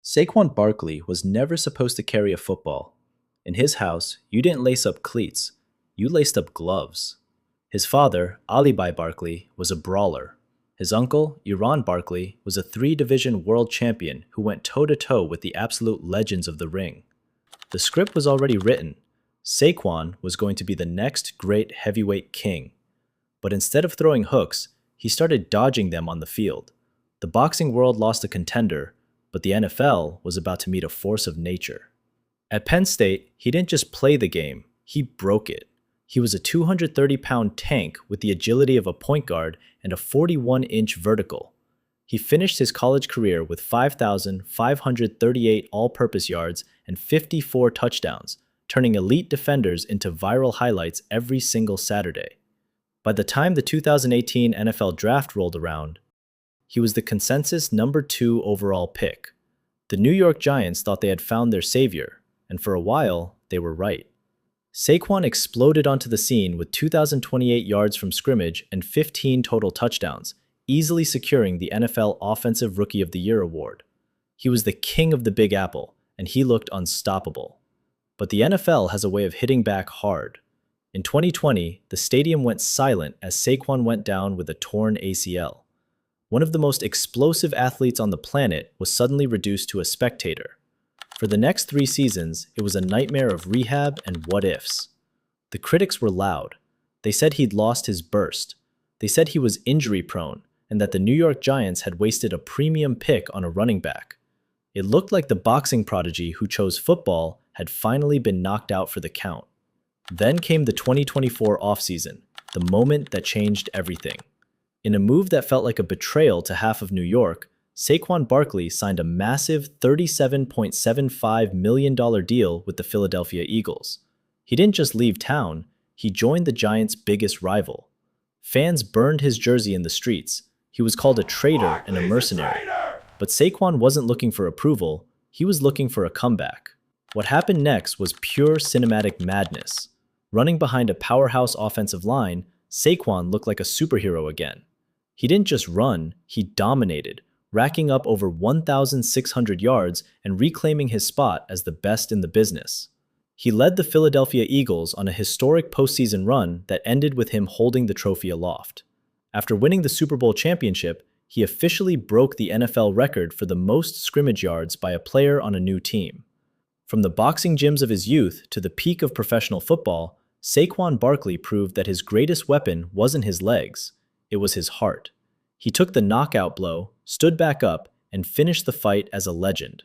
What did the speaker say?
Saquon Barkley was never supposed to carry a football. In his house, you didn't lace up cleats, you laced up gloves. His father, Ali Barkley, was a brawler. His uncle, Iran Barkley, was a three-division world champion who went toe-to-toe with the absolute legends of the ring. The script was already written. Saquon was going to be the next great heavyweight king. But instead of throwing hooks, he started dodging them on the field. The boxing world lost a contender, but the NFL was about to meet a force of nature. At Penn State, he didn't just play the game, he broke it. He was a 230-pound tank with the agility of a point guard and a 41-inch vertical. He finished his college career with 5,538 all-purpose yards and 54 touchdowns, turning elite defenders into viral highlights every single Saturday. By the time the 2018 NFL Draft rolled around, he was the consensus number 2 overall pick. The New York Giants thought they had found their savior, and for a while, they were right. Saquon exploded onto the scene with 2,028 yards from scrimmage and 15 total touchdowns, easily securing the NFL Offensive Rookie of the Year award. He was the king of the Big Apple, and he looked unstoppable. But the NFL has a way of hitting back hard. In 2020, the stadium went silent as Saquon went down with a torn ACL. One of the most explosive athletes on the planet was suddenly reduced to a spectator. For the next 3 seasons, it was a nightmare of rehab and what-ifs. The critics were loud. They said he'd lost his burst. They said he was injury-prone, and that the New York Giants had wasted a premium pick on a running back. It looked like the boxing prodigy who chose football had finally been knocked out for the count. Then came the 2024 offseason, the moment that changed everything. In a move that felt like a betrayal to half of New York, Saquon Barkley signed a massive $37.75 million deal with the Philadelphia Eagles. He didn't just leave town, he joined the Giants' biggest rival. Fans burned his jersey in the streets. He was called a traitor and a mercenary. But Saquon wasn't looking for approval, he was looking for a comeback. What happened next was pure cinematic madness. Running behind a powerhouse offensive line, Saquon looked like a superhero again. He didn't just run, he dominated, racking up over 1,600 yards and reclaiming his spot as the best in the business. He led the Philadelphia Eagles on a historic postseason run that ended with him holding the trophy aloft. After winning the Super Bowl championship, he officially broke the NFL record for the most scrimmage yards by a player on a new team. From the boxing gyms of his youth to the peak of professional football, Saquon Barkley proved that his greatest weapon wasn't his legs, it was his heart. He took the knockout blow, stood back up, and finished the fight as a legend.